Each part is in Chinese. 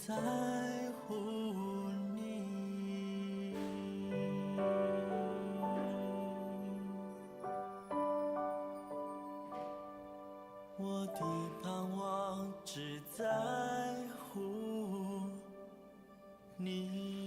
在乎你。我的盼望只在乎你。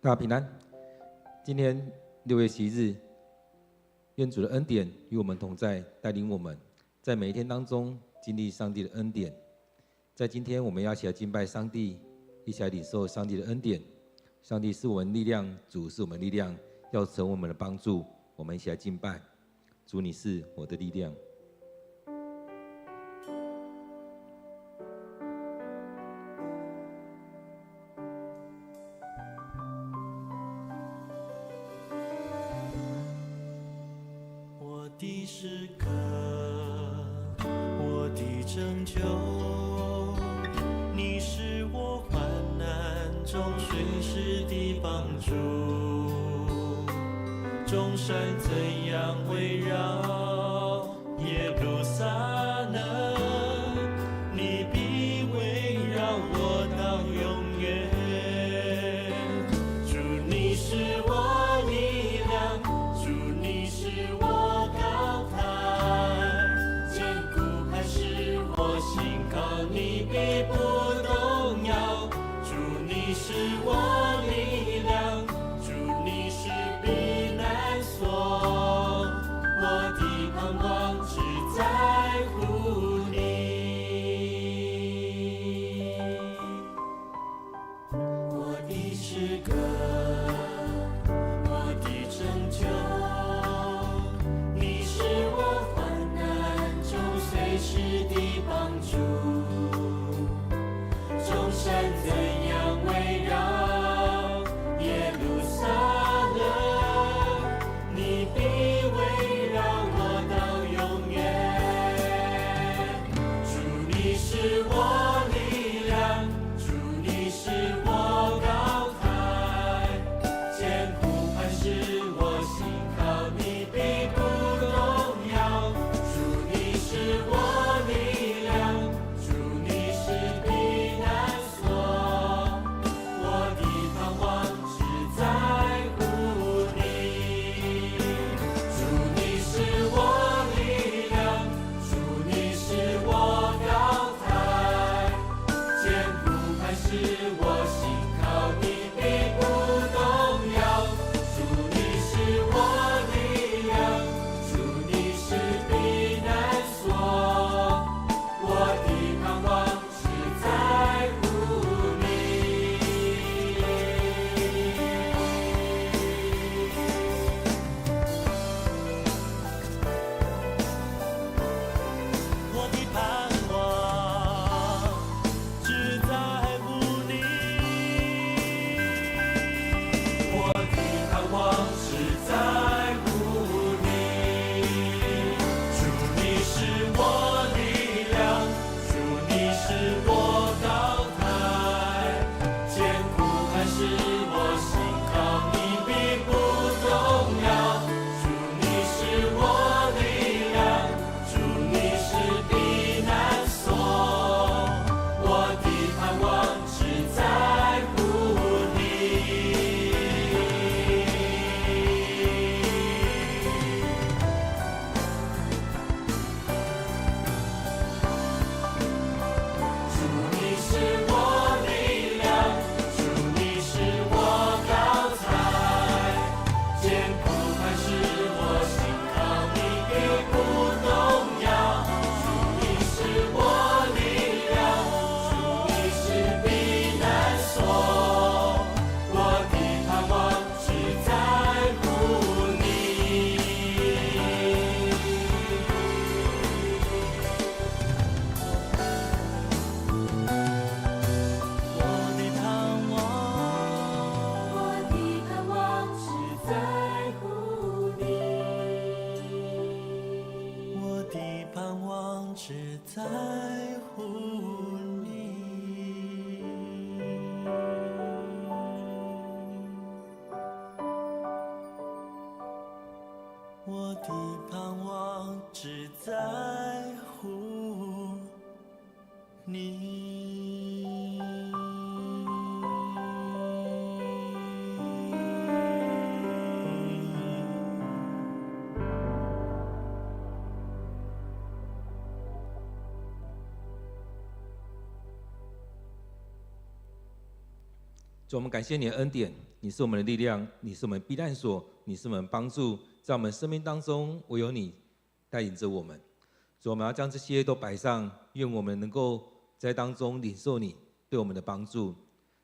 大家平安。今天6月11日，愿主的恩典与我们同在，带领我们在每一天当中经历上帝的恩典。在今天，我们要一起来敬拜上帝，一起来领受上帝的恩典。上帝是我们力量，主是我们力量，要成为我们的帮助。我们一起来敬拜主，你是我的力量。我的诗歌，我的拯救，你是我患难中随时的帮助。众山怎样围绕耶路撒冷，你必围绕我到永远。主，你是我力量，主，你是我高台，坚固磐石，我信靠你必不动摇。主，你是我力量，主，你是避难所，我的盼望只在乎你。我的诗歌，我的拯救，你是我患难中随时的帮助。众山怎样围绕耶路撒冷，你必围绕我到永远。主，你是我力量，主，你是我高台，主，我们感谢你的恩典，你是我们的力量，你是我们避难所，你是我们帮助，在我们生命当中，唯有你带领着我们。主，我们要将这些都摆上，愿我们能够在当中领受你对我们的帮助。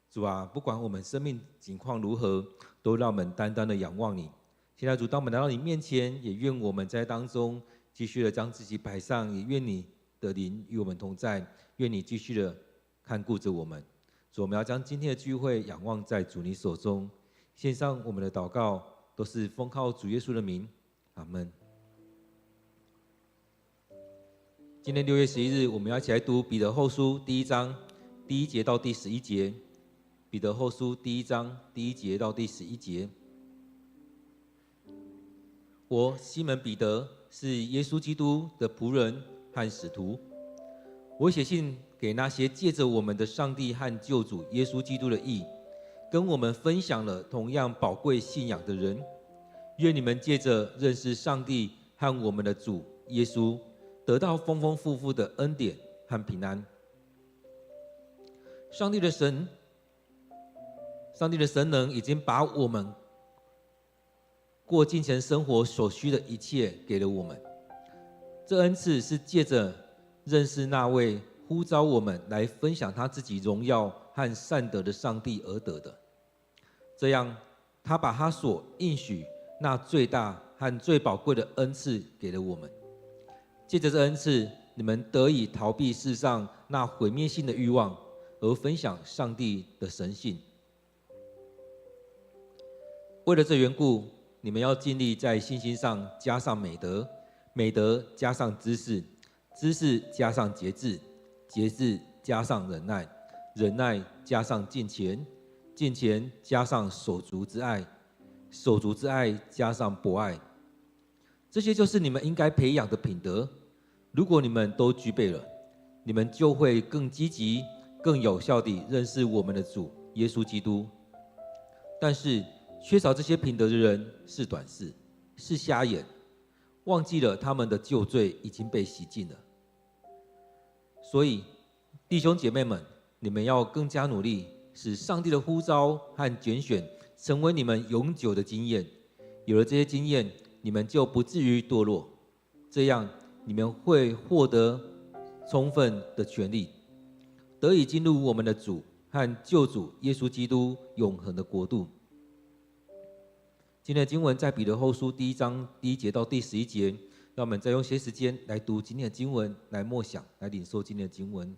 主啊，不管我们生命境况如何，都让我们单单的仰望你。现在主，当我们来到你面前，也愿我们在当中继续的将自己摆上，也愿你的灵与我们同在，愿你继续的看顾着我们。主，我们要将今天的聚会仰望在主你手中，献上我们的祷告，都是奉靠主耶稣的名，阿们。今天6月11日，我们要一起来读彼得后书第1章第1节到第11节。彼得后书第1章第1节到第11节。我西门彼得是耶稣基督的仆人和使徒，我写信给那些借着我们的上帝和救主耶稣基督的义，跟我们分享了同样宝贵信仰的人，愿你们借着认识上帝和我们的主耶稣，得到丰丰富富的恩典和平安。上帝的神能已经把我们过金钱生活所需的一切给了我们，这恩赐是借着认识那位呼召我们来分享他自己荣耀和善德的上帝而得的。这样，他把他所应许那最大和最宝贵的恩赐给了我们。借着这恩赐，你们得以逃避世上那毁灭性的欲望，而分享上帝的神性。为了这缘故，你们要尽力在信心上加上美德，美德加上知识，知识加上节制，节制加上忍耐，忍耐加上敬虔，敬虔加上手足之爱，手足之爱加上博爱。这些就是你们应该培养的品德。如果你们都具备了，你们就会更积极、更有效地认识我们的主耶稣基督。但是缺少这些品德的人是短视，是瞎眼，忘记了他们的旧罪已经被洗净了。所以，弟兄姐妹们，你们要更加努力，使上帝的呼召和拣选成为你们永久的经验。有了这些经验，你们就不至于堕落，这样你们会获得充分的权利，得以进入我们的主和救主耶稣基督永恒的国度。今天的经文在彼得后书第1章第1节到第11节，让我们再用些时间来读今天的经文，来默想，来领受今天的经文。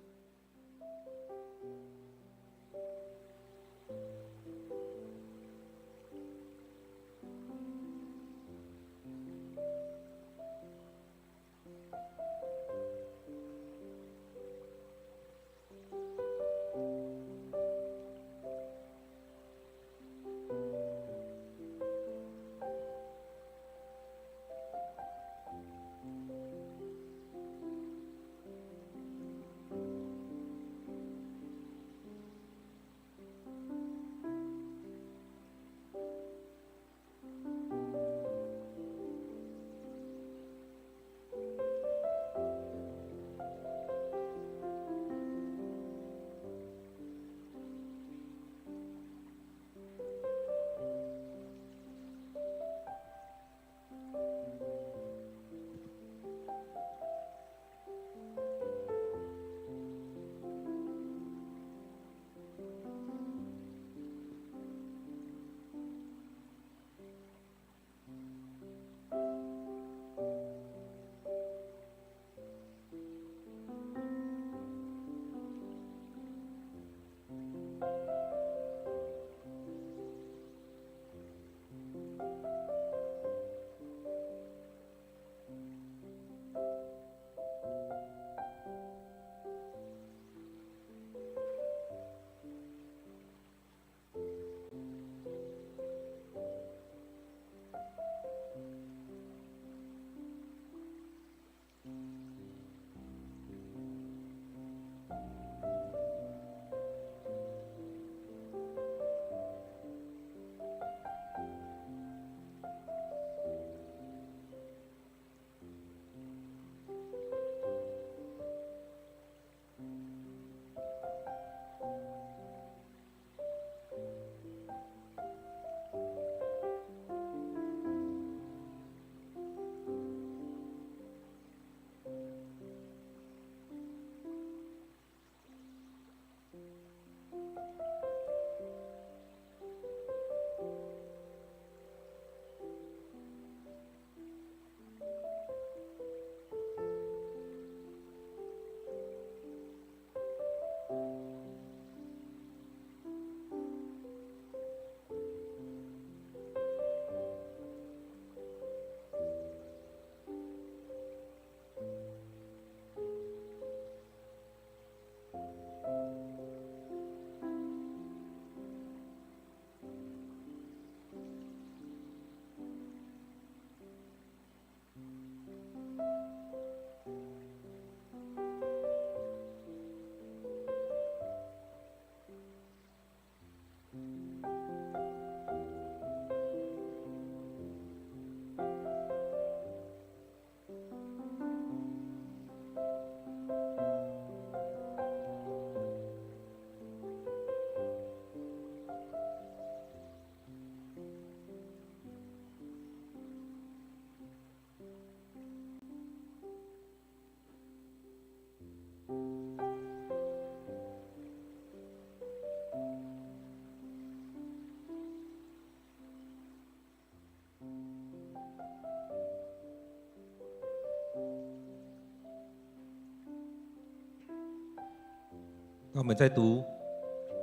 那我们在读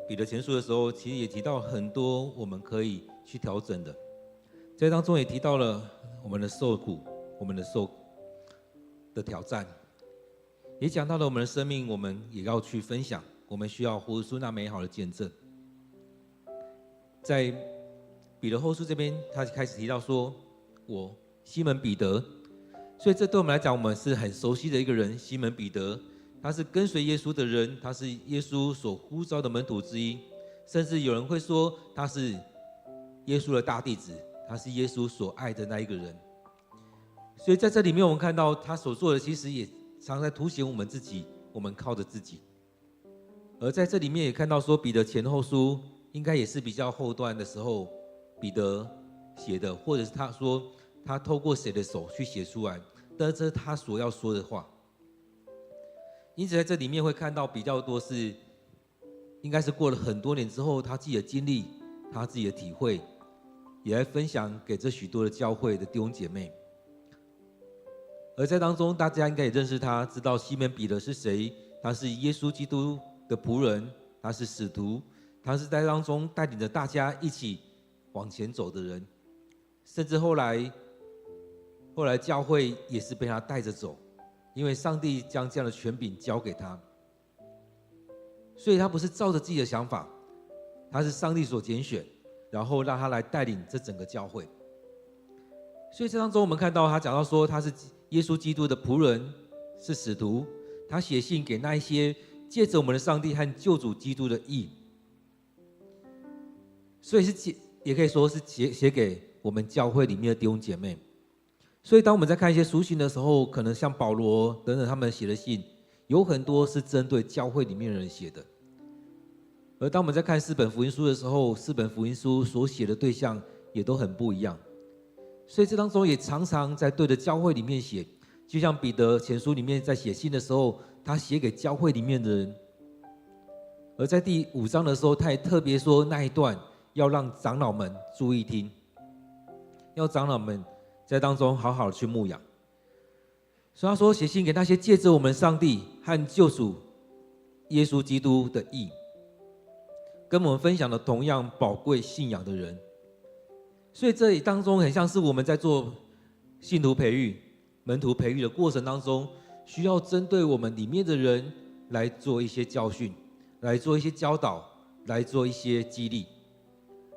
彼得前书的时候，其实也提到很多我们可以去调整的，在当中也提到了我们的受苦，我们的受的挑战，也讲到了我们的生命，我们也要去分享，我们需要活出那美好的见证。在彼得后书这边，他开始提到说：“我西门彼得。”所以这对我们来讲，我们是很熟悉的一个人。西门彼得，他是跟随耶稣的人，他是耶稣所呼召的门徒之一，甚至有人会说他是耶稣的大弟子，他是耶稣所爱的那一个人。所以在这里面，我们看到他所做的，其实也常在凸显我们自己，我们靠着自己。而在这里面也看到说，彼得前后书应该也是比较后段的时候，彼得写的，或者是他说他透过谁的手去写出来，但这是他所要说的话。因此在这里面会看到比较多是，应该是过了很多年之后，他自己的经历，他自己的体会，也来分享给这许多的教会的弟兄姐妹。而在当中，大家应该也认识他，知道西门彼得是谁，他是耶稣基督的仆人，他是使徒，他是在当中带领着大家一起往前走的人，甚至后来教会也是被他带着走，因为上帝将这样的权柄交给他，所以他不是照着自己的想法，他是上帝所拣选，然后让他来带领这整个教会。所以这当中我们看到他讲到说，他是耶稣基督的仆人，是使徒，他写信给那一些借着我们的上帝和救主基督的义，所以也可以说是写给我们教会里面的弟兄姐妹。所以当我们在看一些书信的时候，可能像保罗等等他们写的信，有很多是针对教会里面的人写的。而当我们在看4本福音书的时候，4本福音书所写的对象也都很不一样。所以这当中也常常在对着教会里面写，就像彼得前书里面在写信的时候，他写给教会里面的人。而在第5章的时候，他也特别说那一段要让长老们注意听，要长老们在当中好好的去牧养。所以他说写信给那些借着我们上帝和救主耶稣基督的义，跟我们分享了同样宝贵信仰的人。所以这里当中很像是我们在做信徒培育、门徒培育的过程当中，需要针对我们里面的人来做一些教训，来做一些教导，来做一些激励，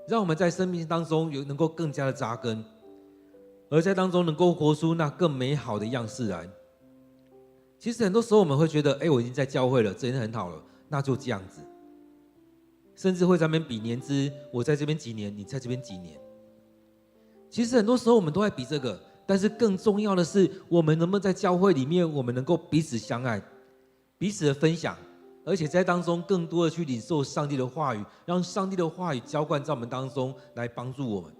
让我们在生命当中能够更加的扎根，而在当中能够活出那更美好的样式来。其实很多时候我们会觉得，我已经在教会了，这已经很好了，那就这样子，甚至会在那边比年资，我在这边几年，你在这边几年。其实很多时候我们都在比这个，但是更重要的是，我们能不能在教会里面，我们能够彼此相爱，彼此的分享，而且在当中更多的去领受上帝的话语，让上帝的话语浇灌在我们当中，来帮助我们。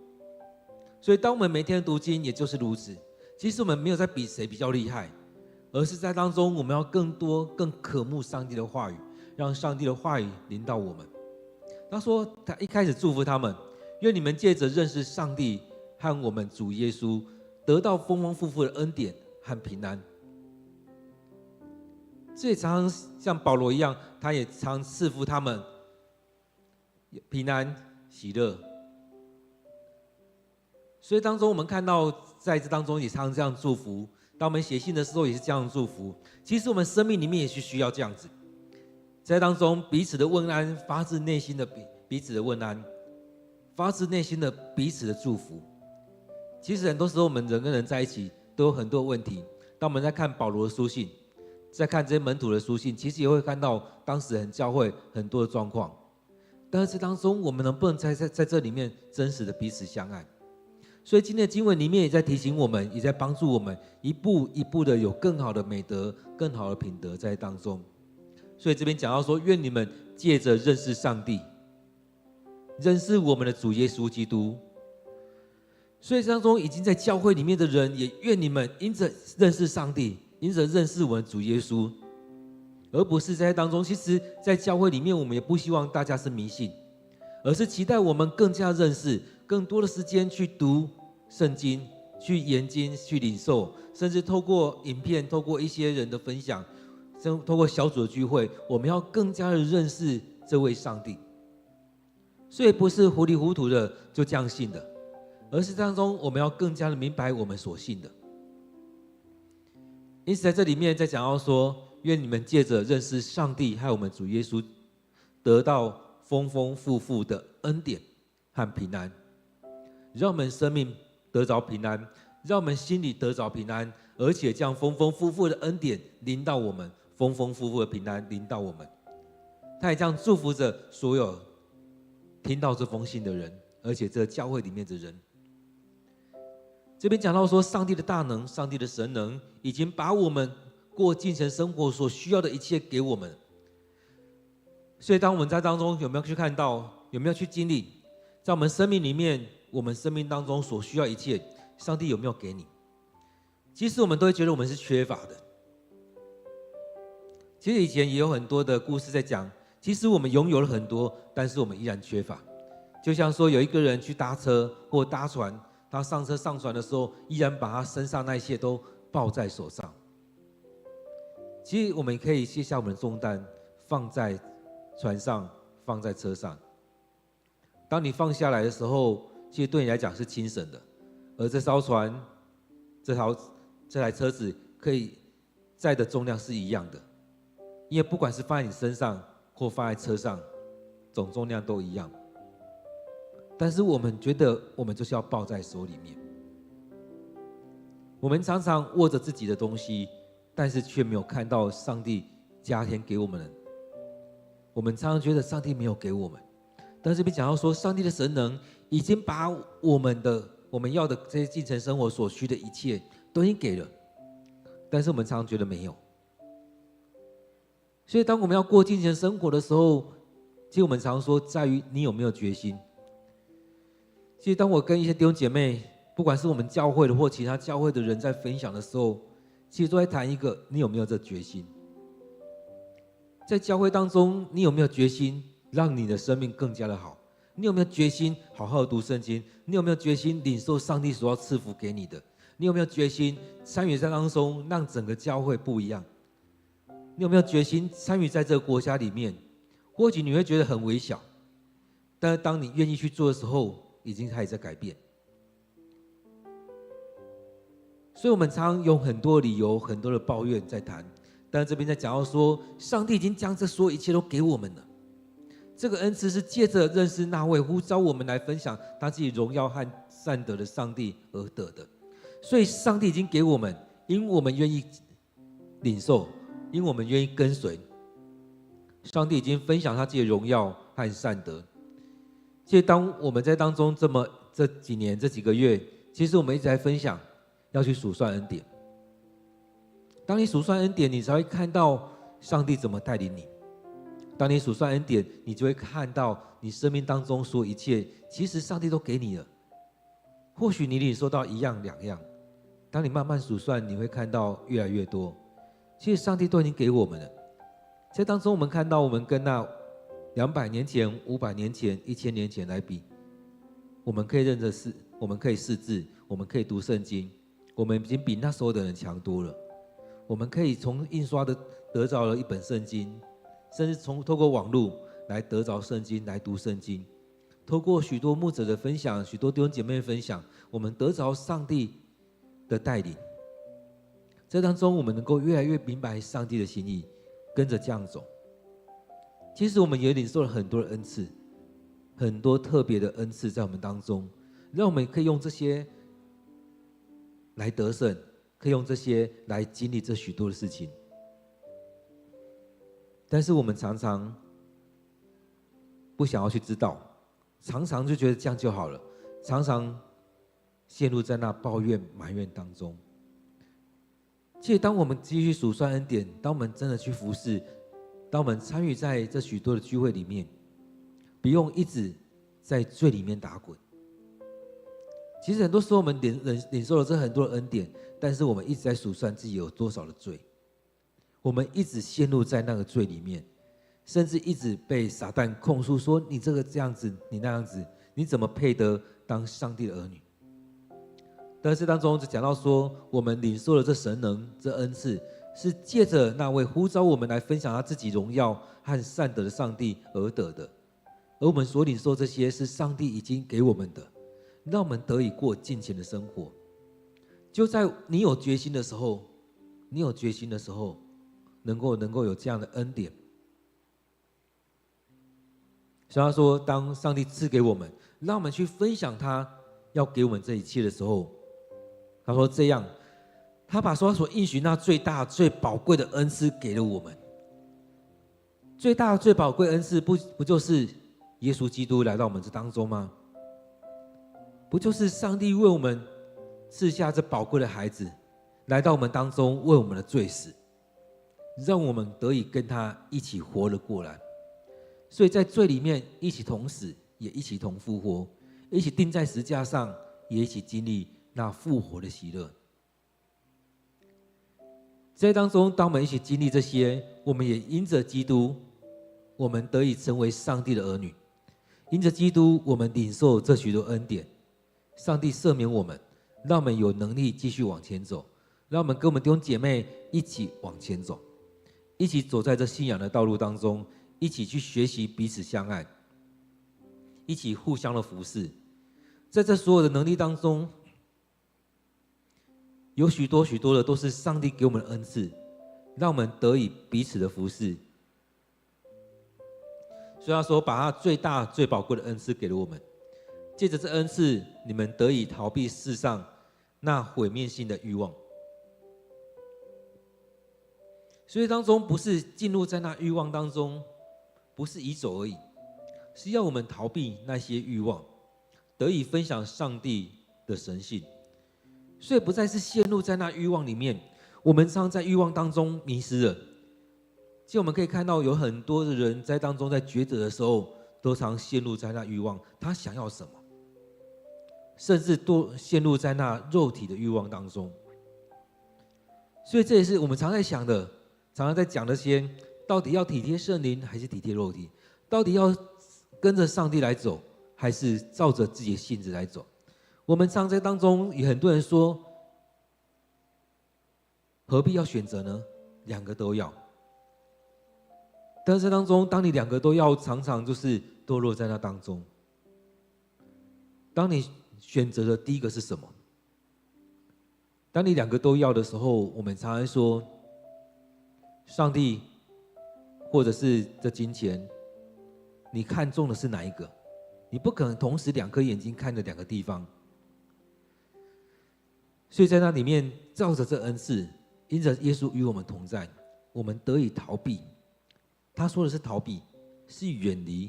所以当我们每天读经，也就是如此。其实我们没有在比谁比较厉害，而是在当中我们要更多更渴慕上帝的话语，让上帝的话语临到我们。他说他一开始祝福他们，愿你们借着认识上帝和我们主耶稣，得到丰丰富富的恩典和平安。这也常常像保罗一样，他也常赐福他们平安喜乐。所以当中我们看到，在这当中也常常这样祝福。当我们写信的时候，也是这样祝福。其实我们生命里面也是需要这样子，在当中彼此的问安，发自内心的彼此的问安，发自内心的彼此的祝福。其实很多时候我们人跟人在一起都有很多问题。当我们在看保罗的书信，在看这些门徒的书信，其实也会看到当时很教会很多的状况。但是当中我们能不能在这里面真实的彼此相爱？所以今天的经文里面也在提醒我们，也在帮助我们一步一步的有更好的美德、更好的品德在当中。所以这边讲到说，愿你们借着认识上帝，认识我们的主耶稣基督。所以当中已经在教会里面的人，也愿你们因着认识上帝，因着认识我们主耶稣，而不是在当中。其实在教会里面，我们也不希望大家是迷信，而是期待我们更加认识，更多的时间去读圣经，去研经，去领受，甚至透过影片，透过一些人的分享，透过小组的聚会，我们要更加的认识这位上帝。所以不是糊里糊涂的就这样信的，而是当中我们要更加的明白我们所信的。因此在这里面在讲到说，愿你们借着认识上帝和我们主耶稣，得到丰丰富富的恩典和平安，让我们生命得着平安，让我们心里得着平安，而且将丰丰富富的恩典临到我们，丰丰富富的平安临到我们。他也这样祝福着所有听到这封信的人，而且这教会里面的人。这边讲到说，上帝的大能，上帝的神能，已经把我们过精神生活所需要的一切给我们。所以当我们在当中有没有去看到，有没有去经历，在我们生命里面，我们生命当中所需要一切，上帝有没有给你？其实我们都会觉得我们是缺乏的。其实以前也有很多的故事在讲，其实我们拥有了很多，但是我们依然缺乏。就像说有一个人去搭车或搭船，他上车上船的时候，依然把他身上那一切都抱在手上。其实我们可以卸下我们的重担，放在船上，放在车上。当你放下来的时候，其实对你来讲是轻省的，而这艘船、这台车子可以载的重量是一样的，因为不管是放在你身上或放在车上，总重量都一样。但是我们觉得我们就是要抱在手里面，我们常常握着自己的东西，但是却没有看到上帝加添给我们的。我们常常觉得上帝没有给我们，但是这边讲到说，上帝的神能已经把我们要的这些精神生活所需的一切都已经给了，但是我们常常觉得没有。所以当我们要过精神生活的时候，其实我们常说在于你有没有决心。其实当我跟一些弟兄姐妹，不管是我们教会的或其他教会的人在分享的时候，其实都在谈一个，你有没有这决心。在教会当中，你有没有决心让你的生命更加的好？你有没有决心好好的读圣经？你有没有决心领受上帝所要赐福给你的？你有没有决心参与在当中，让整个教会不一样？你有没有决心参与在这个国家里面？或许你会觉得很微小，但是当你愿意去做的时候，已经开始在改变。所以我们常常用很多理由、很多的抱怨在谈，但是这边在讲到说，上帝已经将这所有一切都给我们了。这个恩赐是借着认识那位呼召我们来分享他自己荣耀和善德的上帝而得的。所以上帝已经给我们，因我们愿意领受，因我们愿意跟随，上帝已经分享他自己的荣耀和善德。其实当我们在当中这几年这几个月，其实我们一直在分享要去数算恩典。当你数算恩典，你才会看到上帝怎么带领你。当你数算恩典，你就会看到你生命当中所有一切，其实上帝都给你了。或许你领受到一样两样，当你慢慢数算，你会看到越来越多。其实上帝都已经给我们了。在当中我们看到，我们跟那200年前、500年前、1000年前来比，我们可以认得字，我们可以识字，我们可以读圣经，我们已经比那时候的人强多了。我们可以从印刷的得着了一本圣经，甚至透过网络来得着圣经，来读圣经。透过许多牧者的分享，许多弟兄姐妹的分享，我们得着上帝的带领。在当中，我们能够越来越明白上帝的心意，跟着这样走。其实我们也领受了很多的恩赐，很多特别的恩赐在我们当中，让我们可以用这些来得胜，可以用这些来经历这许多的事情。但是我们常常不想要去知道，常常就觉得这样就好了，常常陷入在那抱怨埋怨当中。其实当我们继续数算恩典，当我们真的去服侍，当我们参与在这许多的聚会里面，不用一直在罪里面打滚。其实很多时候我们领受了这很多的恩典，但是我们一直在数算自己有多少的罪，我们一直陷入在那个罪里面，甚至一直被撒旦控诉说，你这个这样子，你那样子，你怎么配得当上帝的儿女？但是当中就讲到说，我们领受了这神能、这恩赐，是借着那位呼召我们来分享他自己荣耀和善德的上帝而得的，而我们所领受这些是上帝已经给我们的，让我们得以过敬虔的生活。就在你有决心的时候，能够有这样的恩典。所以他说，当上帝赐给我们，让我们去分享他要给我们这一切的时候，他说这样，他把他所应许那最大最宝贵的恩赐给了我们。最大最宝贵的恩赐不就是耶稣基督来到我们这当中吗？不就是上帝为我们赐下这宝贵的孩子，来到我们当中，为我们的罪死，让我们得以跟他一起活了过来。所以在罪里面一起同死，也一起同复活，一起钉在十字架上，也一起经历那复活的喜乐。在当中，当我们一起经历这些，我们也因着基督，我们得以成为上帝的儿女。因着基督，我们领受这许多恩典，上帝赦免我们，让我们有能力继续往前走，让我们跟我们弟兄姐妹一起往前走，一起走在这信仰的道路当中，一起去学习彼此相爱，一起互相的服侍。在这所有的能力当中，有许多的都是上帝给我们的恩赐，让我们得以彼此的服侍。所以他说，把他最大最宝贵的恩赐给了我们，借着这恩赐，你们得以逃避世上那毁灭性的欲望。所以当中不是进入在那欲望当中，不是移走而已，是要我们逃避那些欲望，得以分享上帝的神性。所以不再是陷入在那欲望里面，我们常在欲望当中迷失了。其实我们可以看到，有很多的人在当中在抉择的时候，都常陷入在那欲望，他想要什么，甚至都陷入在那肉体的欲望当中。所以这也是我们常在想的，常常在讲那些，到底要体贴圣灵还是体贴肉体？到底要跟着上帝来走，还是照着自己的性子来走？我们常在当中，有很多人说，何必要选择呢？两个都要。但是当中，当你两个都要，常常就是堕落在那当中。当你选择的第一个是什么？当你两个都要的时候，我们常常说，上帝或者是这金钱，你看中的是哪一个？你不可能同时两颗眼睛看着两个地方。所以在那里面，照着这恩赐，因着耶稣与我们同在，我们得以逃避。他说的是逃避，是远离，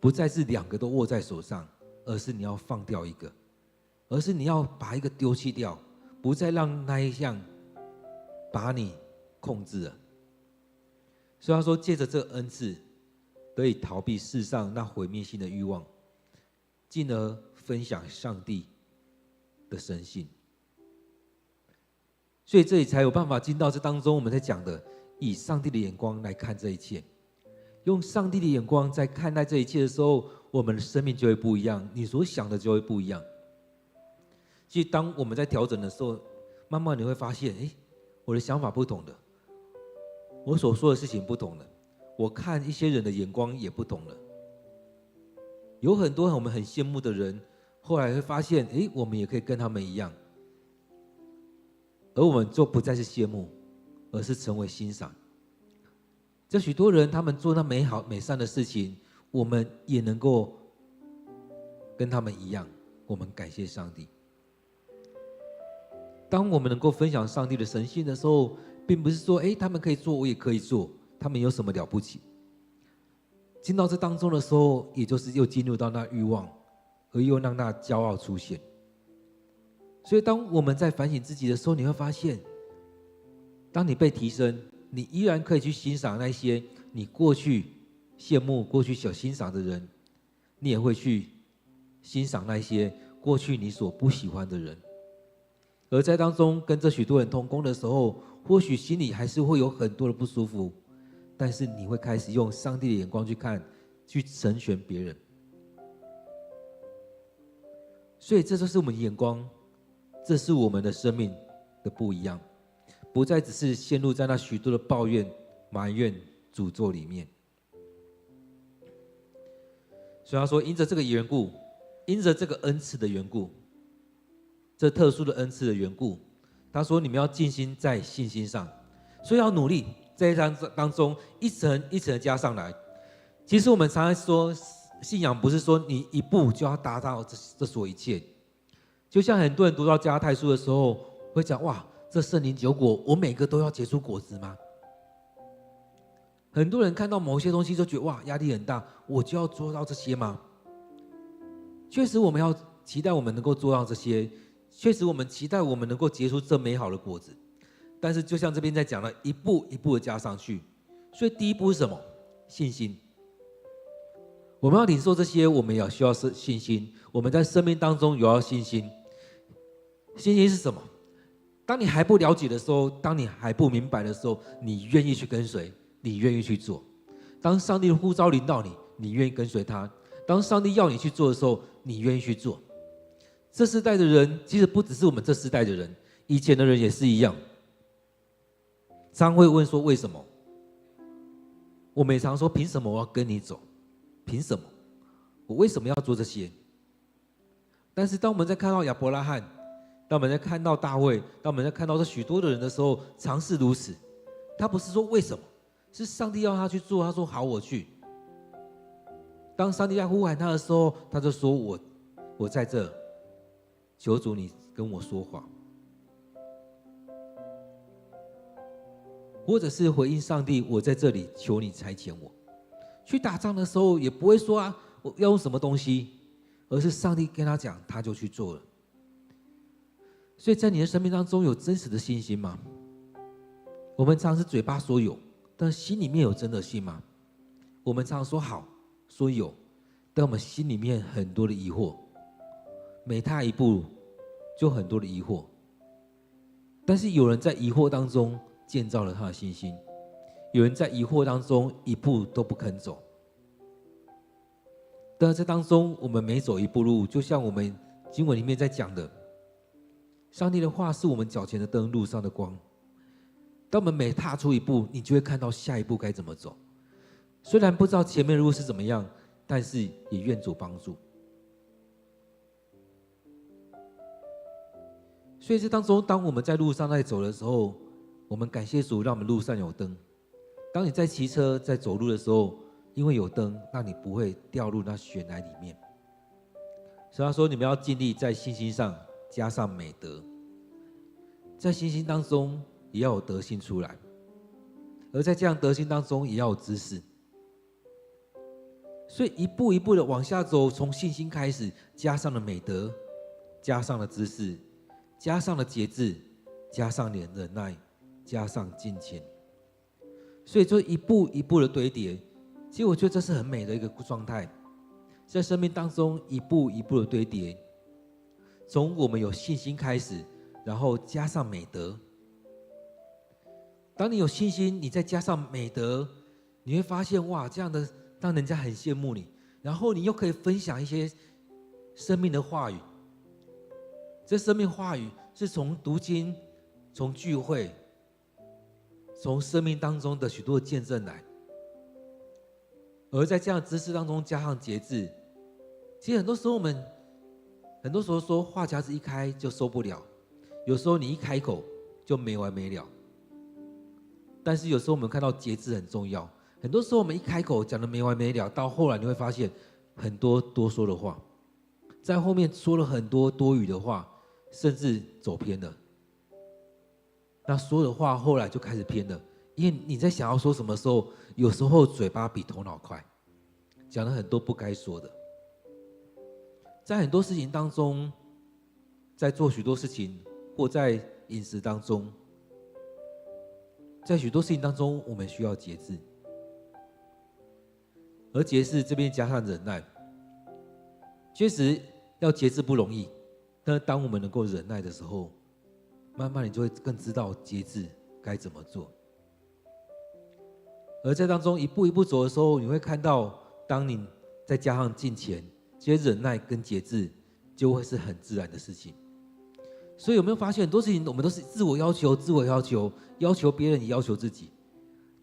不再是两个都握在手上，而是你要放掉一个，而是你要把一个丢弃掉，不再让那一项把你控制了。所以他说，借着这恩赐，得以逃避世上那毁灭性的欲望，进而分享上帝的神性。所以这里才有办法进到这当中，我们在讲的，以上帝的眼光来看这一切，用上帝的眼光在看待这一切的时候，我们的生命就会不一样，你所想的就会不一样。其实当我们在调整的时候，慢慢你会发现，我的想法不同了，我所说的事情不同了，我看一些人的眼光也不同了。有很多我们很羡慕的人，后来会发现，我们也可以跟他们一样，而我们就不再是羡慕，而是成为欣赏。这许多人他们做那美好美善的事情，我们也能够跟他们一样，我们感谢上帝。当我们能够分享上帝的神性的时候，并不是说他们可以做我也可以做，他们有什么了不起。进到这当中的时候，也就是又进入到那欲望，而又让那骄傲出现。所以当我们在反省自己的时候，你会发现，当你被提升，你依然可以去欣赏那些你过去羡慕、过去所欣赏的人，你也会去欣赏那些过去你所不喜欢的人。而在当中跟这许多人同工的时候，或许心里还是会有很多的不舒服，但是你会开始用上帝的眼光去看，去拣选别人。所以这就是我们眼光，这是我们的生命的不一样。不再只是陷入在那许多的抱怨、埋怨、诅咒里面。所以他说，因着这个缘故，因着这个恩赐的缘故，这特殊的恩赐的缘故，他说你们要尽心在信心上，所以要努力在当中一层一层的加上来。其实我们常常说，信仰不是说你一步就要达到这所一切。就像很多人读到加拉太书的时候，会讲哇，这圣灵9果，我每个都要结出果子吗？很多人看到某些东西就觉得哇，压力很大，我就要做到这些吗？确实，我们要期待我们能够做到这些，确实我们期待我们能够结出这美好的果子。但是，就像这边在讲的，一步一步的加上去。所以，第一步是什么？信心。我们要领受这些，我们也需要信心。我们在生命当中有要信心。信心是什么？当你还不了解的时候，当你还不明白的时候，你愿意去跟随，你愿意去做。当上帝的呼召临到你，你愿意跟随他；当上帝要你去做的时候，你愿意去做。这世代的人，其实不只是我们这世代的人，以前的人也是一样。常会问说为什么？我们也常说凭什么我要跟你走？凭什么？我为什么要做这些？但是当我们在看到亚伯拉罕，当我们在看到大卫，当我们在看到这许多的人的时候，常是如此。他不是说为什么，是上帝要他去做，他说好，我去。当上帝在呼喊他的时候，他就说我在这，求主你跟我说话。或者是回应上帝，我在这里，求你差遣我。去打仗的时候也不会说啊，我要用什么东西，而是上帝跟他讲，他就去做了。所以在你的生命当中有真实的信心吗？我们常常是嘴巴说有，但心里面有真的信吗？我们常常说好，说有，但我们心里面很多的疑惑，每踏一步就很多的疑惑。但是有人在疑惑当中建造了他的信心，有人在疑惑当中一步都不肯走。但在当中，我们每走一步路，就像我们经文里面在讲的，上帝的话是我们脚前的灯，路上的光。当我们每踏出一步，你就会看到下一步该怎么走。虽然不知道前面的路是怎么样，但是也愿主帮助。所以这当中，当我们在路上在走的时候，我们感谢主，让我们路上有灯。当你在骑车在走路的时候，因为有灯，让你不会掉入那悬崖里面。所以他说，你们要尽力在信心上加上美德，在信心当中也要有德性出来，而在这样德性当中也要有知识。所以一步一步的往下走，从信心开始，加上了美德，加上了知识，加上了节制，加上了忍耐，加上敬虔。所以就一步一步的堆叠，其实我觉得这是很美的一个状态，在生命当中一步一步的堆叠，从我们有信心开始，然后加上美德。当你有信心，你再加上美德，你会发现哇，这样的让人家很羡慕你，然后你又可以分享一些生命的话语。这生命话语是从读经，从聚会，从生命当中的许多的见证来，而在这样的知识当中加上节制。其实很多时候我们很多时候说话匣子一开就收不了，有时候你一开口就没完没了。但是有时候我们看到节制很重要，很多时候我们一开口讲的没完没了，到后来你会发现很多多说的话，在后面说了很多多余的话，甚至走偏了。那说的话后来就开始偏了，因为你在想要说什么时候，有时候嘴巴比头脑快，讲了很多不该说的。在很多事情当中，在做许多事情，或在饮食当中，在许多事情当中，我们需要节制。而节制这边加上忍耐，确实要节制不容易，但是当我们能够忍耐的时候，慢慢你就会更知道节制该怎么做。而在当中一步一步走的时候，你会看到，当你再加上敬虔，这些忍耐跟节制就会是很自然的事情。所以有没有发现很多事情我们都是自我要求，要求别人也要求自己。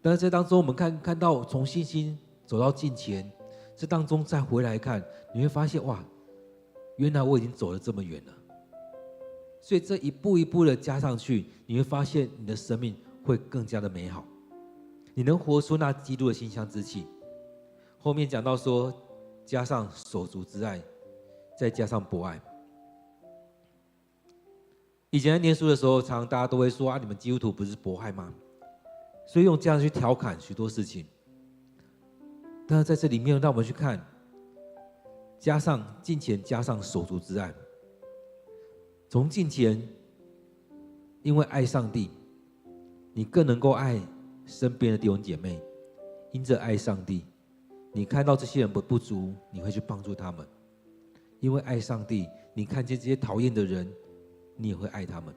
但是在当中我们看到从信心走到近前，这当中再回来看，你会发现哇，原来我已经走了这么远了。所以这一步一步的加上去，你会发现你的生命会更加的美好，你能活出那基督的馨香之气。后面讲到说，加上手足之爱，再加上博爱。以前在念书的时候，常常大家都会说啊，你们基督徒不是博爱吗？所以用这样去调侃许多事情。但是在这里面，让我们去看，加上敬虔，加上手足之爱。从敬虔，因为爱上帝，你更能够爱身边的弟兄姐妹。因着爱上帝，你看到这些人的不足，你会去帮助他们。因为爱上帝，你看见这些讨厌的人，你也会爱他们。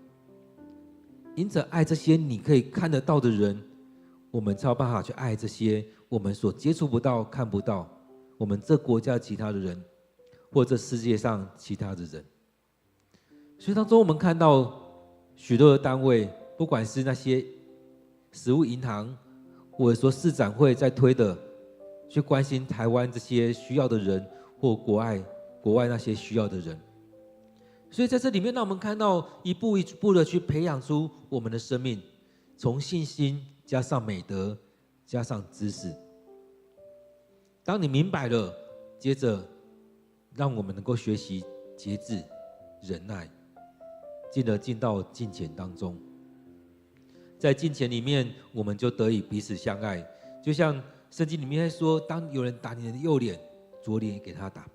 因着爱这些你可以看得到的人，我们才有办法去爱这些我们所接触不到、看不到，我们这国家其他的人，或者世界上其他的人。所以当中我们看到许多的单位，不管是那些食物银行，或者说市长会在推的，去关心台湾这些需要的人，或国外那些需要的人。所以在这里面，让我们看到一步一步的去培养出我们的生命，从信心加上美德，加上知识。当你明白了，接着让我们能够学习节制、忍耐，进而进到敬虔当中。在敬虔里面，我们就得以彼此相爱。就像圣经里面在说，当有人打你的右脸，左脸也给他打。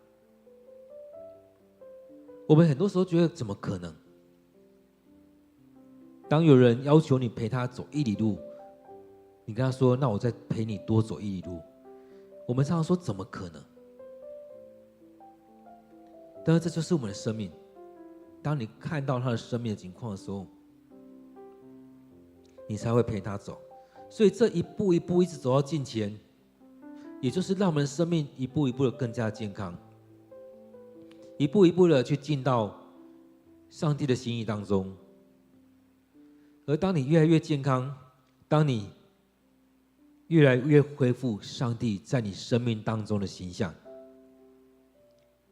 我们很多时候觉得怎么可能？当有人要求你陪他走1里路，你跟他说，那我再陪你多走1里路。我们常常说怎么可能？但是这就是我们的生命。当你看到他的生命的情况的时候，你才会陪他走。所以这一步一步一直走到敬虔，也就是让我们的生命一步一步的更加健康，一步一步的去进到上帝的心意当中。而当你越来越健康，当你越来越恢复上帝在你生命当中的形象，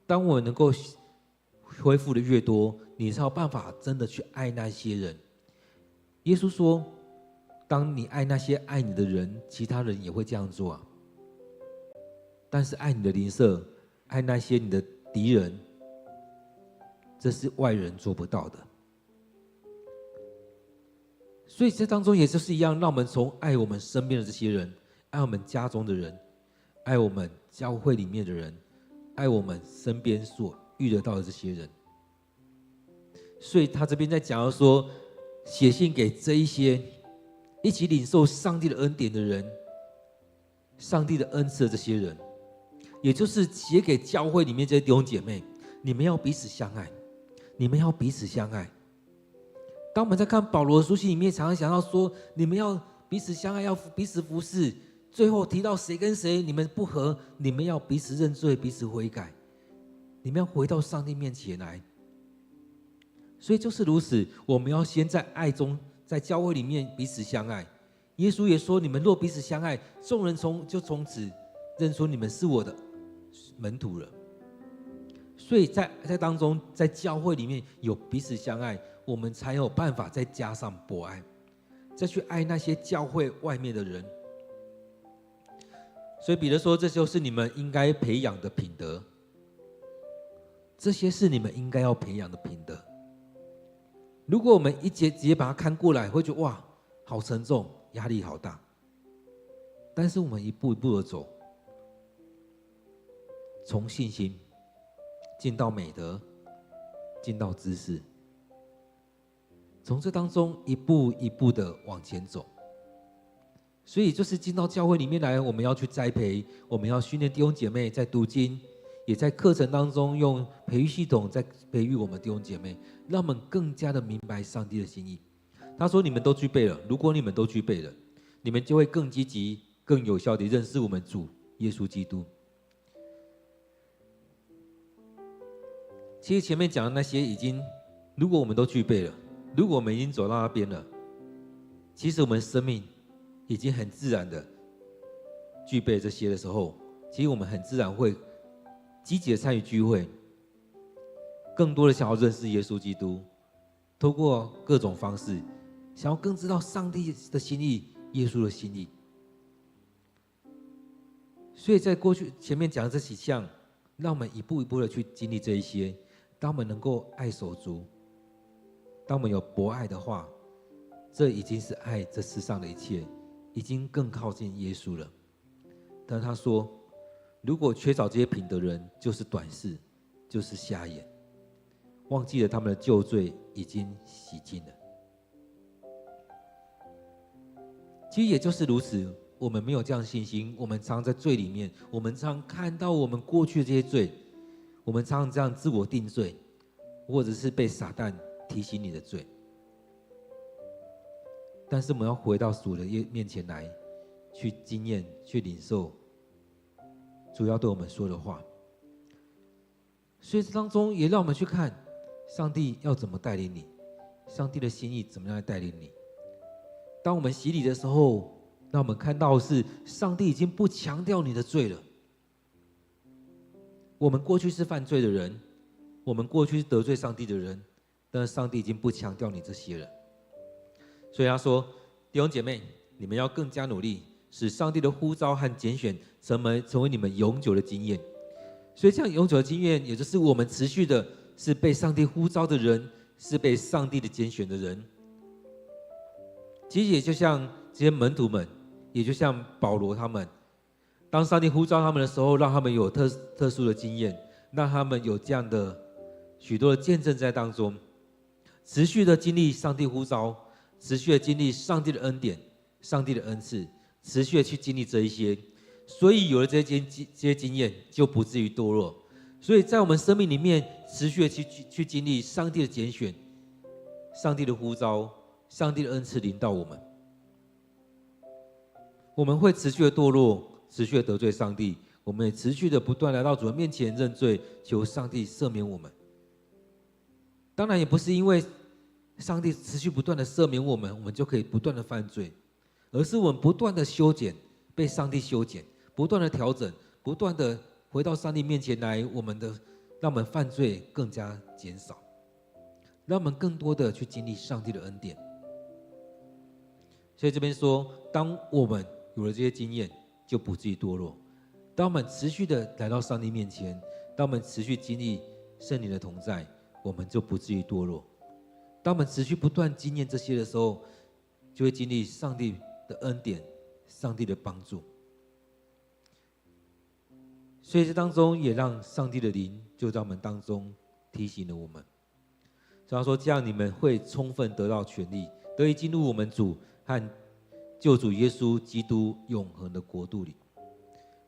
当我能够恢复的越多，你才有办法真的去爱那些人。耶稣说，当你爱那些爱你的人，其他人也会这样做啊。但是爱你的邻舍，爱那些你的敌人，这是外人做不到的。所以这当中也就是一样，让我们从爱我们身边的这些人，爱我们家中的人，爱我们教会里面的人，爱我们身边所遇得到的这些人。所以他这边在讲到说，写信给这一些一起领受上帝的恩典的人，上帝的恩赐的这些人，也就是写给教会里面这些弟兄姐妹，你们要彼此相爱，你们要彼此相爱。当我们在看保罗的书信里面，常常想到说，你们要彼此相爱，要彼此服侍。最后提到谁跟谁你们不合，你们要彼此认罪，彼此悔改，你们要回到上帝面前来。所以就是如此，我们要先在爱中，在教会里面彼此相爱。耶稣也说，你们若彼此相爱，众人就从此认出你们是我的门徒了。所以在当中，在教会里面有彼此相爱，我们才有办法再加上博爱，再去爱那些教会外面的人。所以彼得说，这就是你们应该培养的品德，这些是你们应该要培养的品德。如果我们直接把它看过来，会觉得哇，好沉重，压力好大。但是我们一步一步的走，从信心进到美德，进到知识，从这当中一步一步的往前走。所以就是进到教会里面来，我们要去栽培，我们要训练弟兄姐妹在读经，也在课程当中用培育系统在培育我们弟兄姐妹，让我们更加的明白上帝的心意。他说，你们都具备了，如果你们都具备了，你们就会更积极更有效地认识我们主耶稣基督。其实前面讲的那些已经如果我们都具备了，如果我们已经走到那边了，其实我们生命已经很自然的具备这些的时候，其实我们很自然会积极的参与聚会，更多的想要认识耶稣基督，透过各种方式，想要更知道上帝的心意、耶稣的心意。所以在过去前面讲的这几项，让我们一步一步的去经历这一些。当我们能够爱手足，当我们有博爱的话，这已经是爱这世上的一切，已经更靠近耶稣了。但他说，如果缺少这些品德的人，就是短视，就是瞎眼，忘记了他们的旧罪已经洗净了。其实也就是如此，我们没有这样的信心，我们常在罪里面，我们常看到我们过去的这些罪，我们常这样自我定罪，或者是被撒旦提醒你的罪。但是我们要回到主的面前来，去经验、去领受主要对我们说的话。所以这当中也让我们去看上帝要怎么带领你，上帝的心意怎么样来带领你。当我们洗礼的时候，让我们看到的是上帝已经不强调你的罪了。我们过去是犯罪的人，我们过去是得罪上帝的人，但是上帝已经不强调你这些了。所以他说，弟兄姐妹，你们要更加努力，使上帝的呼召和拣选成为你们永久的经验。所以这样永久的经验，也就是我们持续的是被上帝呼召的人，是被上帝的拣选的人。其实也就像这些门徒们，也就像保罗他们，当上帝呼召他们的时候，让他们有特殊的经验，让他们有这样的许多的见证在当中，持续的经历上帝呼召，持续的经历上帝的恩典、上帝的恩赐，持续的去经历这一些，所以有了这些经验，就不至于堕落。所以在我们生命里面，持续的去经历上帝的拣选、上帝的呼召、上帝的恩赐临到我们，我们会持续的堕落，持续的得罪上帝，我们也持续的不断来到主的面前认罪，求上帝赦免我们。当然也不是因为上帝持续不断的赦免我们，我们就可以不断的犯罪，而是我们不断的修剪，被上帝修剪，不断的调整，不断的回到上帝面前来，让我们犯罪更加减少，让我们更多的去经历上帝的恩典。所以这边说，当我们有了这些经验，就不至于堕落。当我们持续的来到上帝面前，当我们持续经历圣灵的同在，我们就不至于堕落。当我们持续不断经验这些的时候，就会经历上帝的恩典、上帝的帮助。所以这当中也让上帝的灵就在我们当中提醒了我们。所以他说，这样你们会充分得到权利，得以进入我们主和救主耶稣基督永恒的国度里。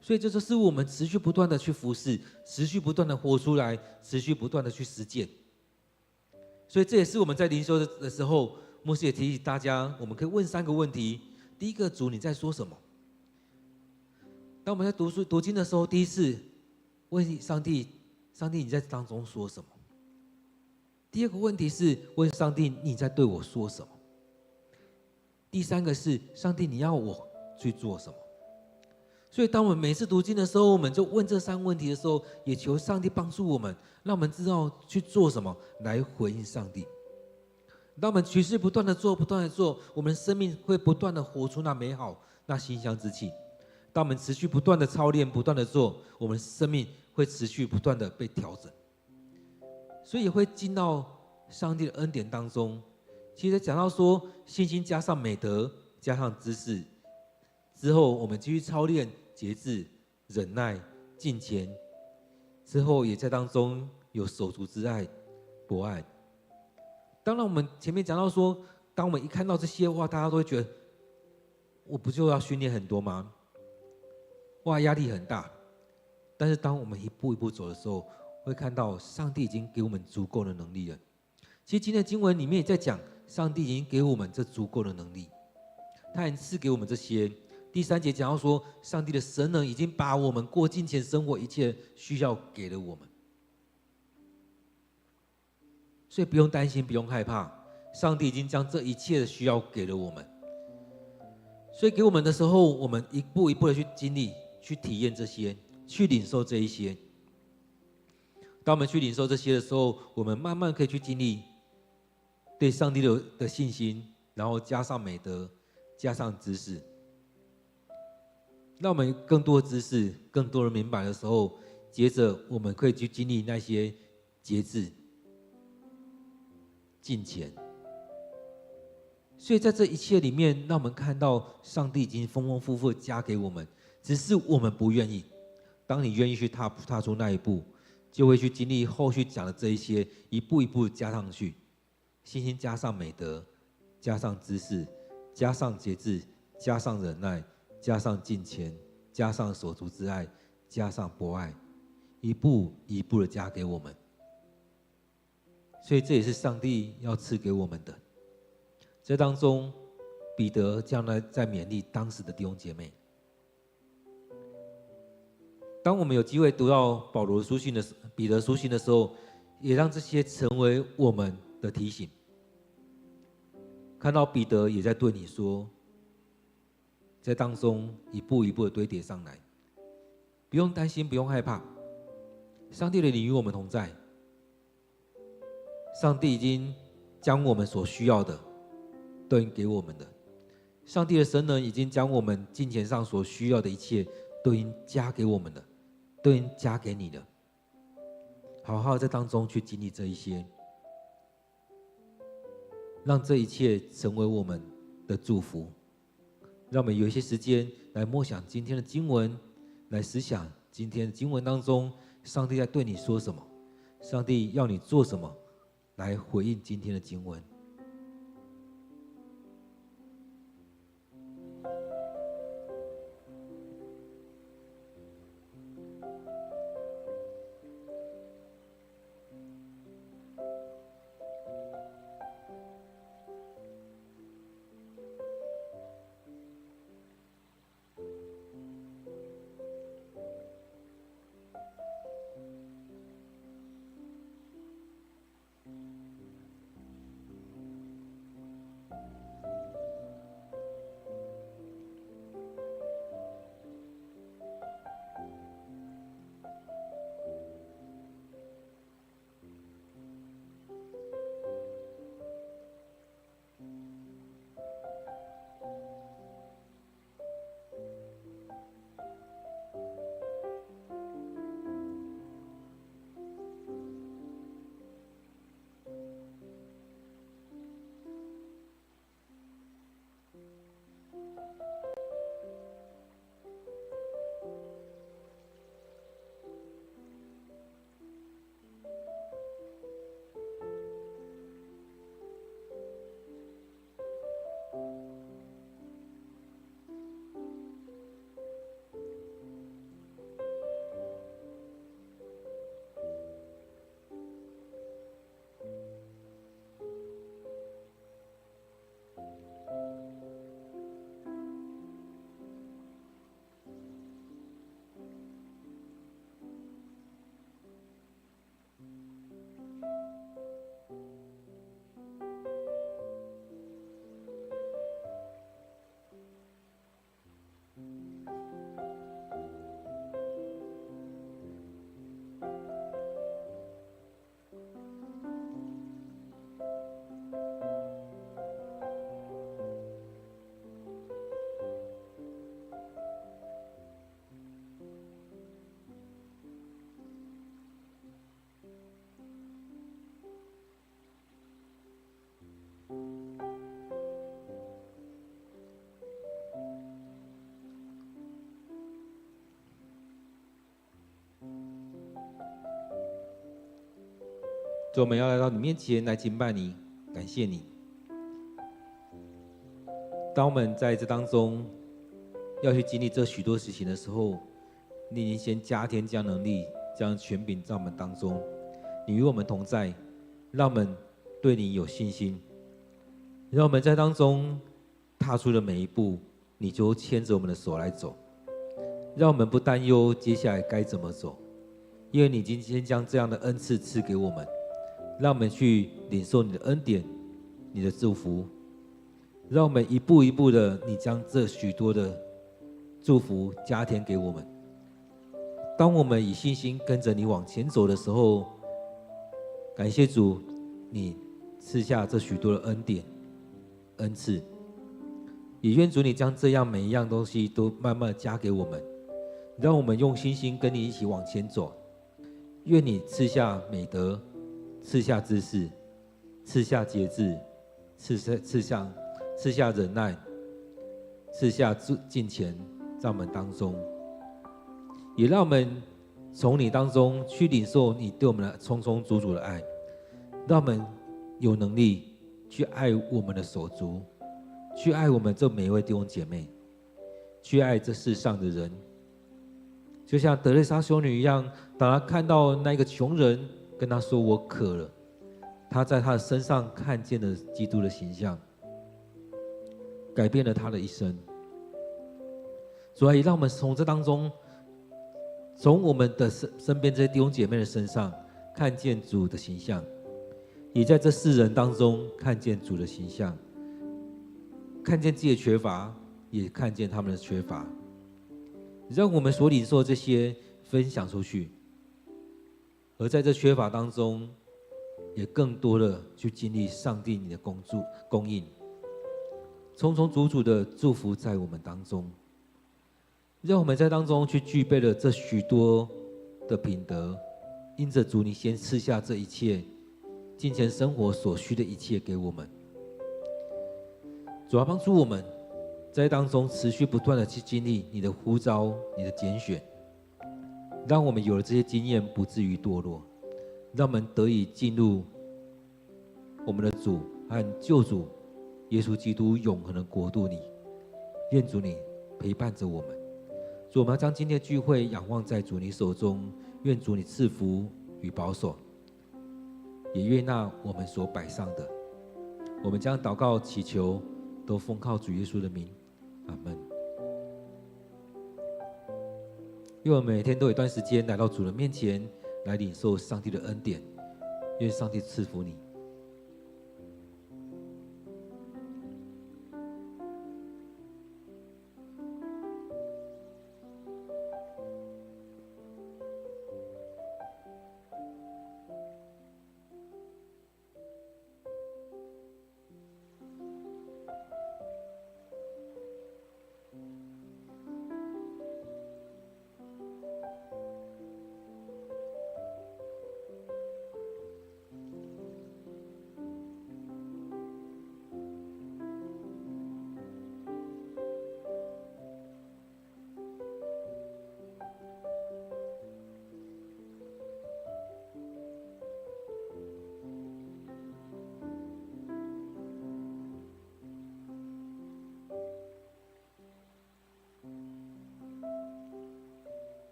所以这就是我们持续不断的去服侍，持续不断的活出来，持续不断的去实践。所以这也是我们在灵修的时候，牧师也提醒大家，我们可以问3个问题。第一个，主你在说什么？当我们在读经的时候，第一次问上帝，上帝你在当中说什么？第二个问题是问上帝，你在对我说什么？第3个是上帝，你要我去做什么？所以当我们每次读经的时候，我们就问这3个问题的时候，也求上帝帮助我们，让我们知道去做什么来回应上帝。当我们持续不断的做，不断的做，我们生命会不断的活出那美好、那馨香之气。当我们持续不断的操练，不断的做，我们生命会持续不断的被调整，所以也会进到上帝的恩典当中。其实讲到说，信心加上美德，加上知识之后，我们继续操练节制、忍耐、敬虔，之后也在当中有手足之爱、博爱。当然，我们前面讲到说，当我们一看到这些话，大家都会觉得，我不就要训练很多吗？哇，压力很大。但是当我们一步一步走的时候，会看到上帝已经给我们足够的能力了。其实今天的经文里面也在讲，上帝已经给我们这足够的能力，他已经赐给我们这些。第3节讲到说，上帝的神能已经把我们过金钱生活一切需要给了我们。所以不用担心，不用害怕，上帝已经将这一切的需要给了我们。所以给我们的时候，我们一步一步的去经历、去体验这些，去领受这一些。当我们去领受这些的时候，我们慢慢可以去经历对上帝的信心，然后加上美德，加上知识。让我们更多的知识，更多人明白的时候，接着我们可以去经历那些节制、敬虔。所以在这一切里面，让我们看到上帝已经丰丰富富的加给我们，只是我们不愿意。当你愿意去踏出那一步，就会去经历后续讲的这一些，一步一步加上去，信心加上美德，加上知识，加上节制，加上忍耐，加上敬虔，加上手足之爱，加上博爱，一步一步的加给我们。所以这也是上帝要赐给我们的。这当中，彼得将来在勉励当时的弟兄姐妹。当我们有机会读到保罗书信的彼得书信的时候，也让这些成为我们的提醒。看到彼得也在对你说，在当中一步一步的堆叠上来，不用担心，不用害怕，上帝的灵与我们同在。上帝已经将我们所需要的都已经给我们的，上帝的神能已经将我们金钱上所需要的一切都已经加给我们了，都已经加给你了。好好在当中去经历这一些，让这一切成为我们的祝福。让我们有一些时间来默想今天的经文，来思想今天的经文当中，上帝在对你说什么，上帝要你做什么，来回应今天的经文。主，我们要来到你面前来敬拜你，感谢你。当我们在这当中要去经历这许多事情的时候，你已经先加添将能力、将权柄在我们当中，你与我们同在，让我们对你有信心，让我们在当中踏出的每一步，你就牵着我们的手来走，让我们不担忧接下来该怎么走，因为你已经先将这样的恩赐赐给我们，让我们去领受你的恩典、你的祝福，让我们一步一步的，你将这许多的祝福加添给我们。当我们以信心跟着你往前走的时候，感谢主，你赐下这许多的恩典、恩赐，也愿主你将这样每一样东西都慢慢加给我们，让我们用信心跟你一起往前走。愿你赐下美德，赐下知识，赐下节制，赐下忍耐，赐下敬虔，在我们当中，也让我们从你当中去领受你对我们的充充足足的爱，让我们有能力去爱我们的手足，去爱我们这每一位弟兄姐妹，去爱这世上的人。就像德蕾莎修女一样，当她看到那个穷人跟她说我渴了，她在他的身上看见了基督的形象，改变了他的一生。所以让我们从这当中，从我们的身边这些弟兄姐妹的身上看见主的形象，也在这世人当中看见主的形象，看见自己的缺乏，也看见他们的缺乏，让我们所领受这些分享出去，而在这缺乏当中，也更多的去经历上帝你的供应，充充足足的祝福在我们当中，让我们在当中去具备了这许多的品德，因着主你先赐下这一切金钱生活所需的一切给我们。主要帮助我们在当中持续不断的去经历你的呼召、你的拣选，让我们有了这些经验不至于堕落，让我们得以进入我们的主和救主耶稣基督永恒的国度里。愿主你陪伴着我们。主，我们要将今天的聚会仰望在主你手中，愿主你赐福与保守，也悦纳我们所摆上的。我们将祷告祈求都奉靠主耶稣的名，阿们。愿我们每天都有一段时间来到主的面前，来领受上帝的恩典。愿上帝赐福你。